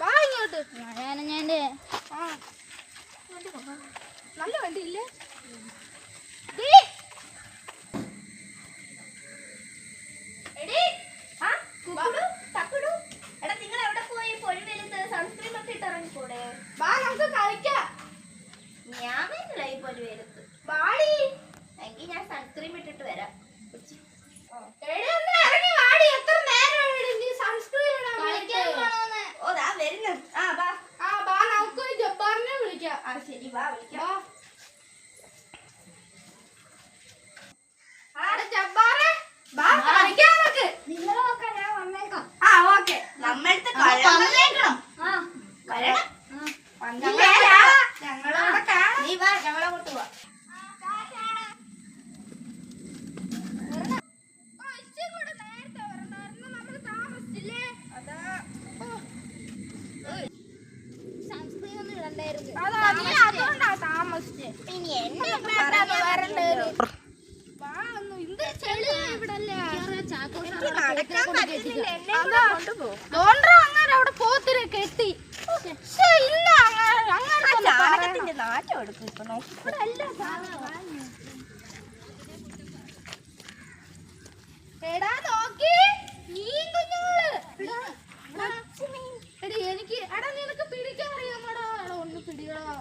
വാ ഇങ്ങോട്ട്. മഴയാനഞ്ഞാൻ്റെ നല്ല വണ്ടിയില്ലേ? ഞാൻ സൺസ്ക്രീം ഇട്ടിട്ട് വരാം. ശരി വാ വിളിക്കാം. നിങ്ങൾ നോക്കാൻ ഞാൻ വന്നേക്കാം. നമ്മളടുത്ത് നീ വാ, ഞങ്ങളങ്ങോട്ട് പോവാ. അവിടെ പോത്തിനെ കെട്ടി ചാണകത്തിന്റെ നാറ്റം എടുക്കും. ഇപ്പൊ നോക്കി എനിക്ക് എടാ നിനക്ക് പിടിക്കാൻ അറിയാമോടാ? ഒന്ന് പിടിക്കടാ.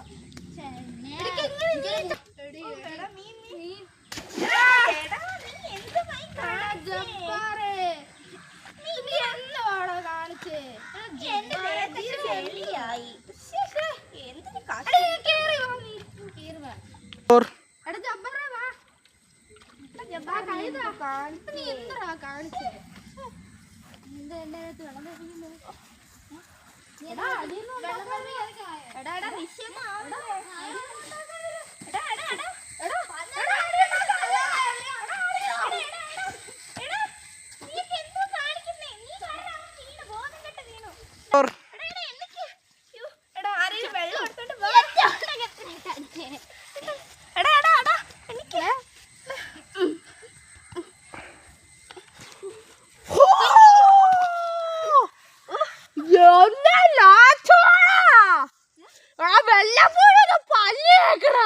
വെള്ളപ്പൂഴ പല്ല് കേക്കണ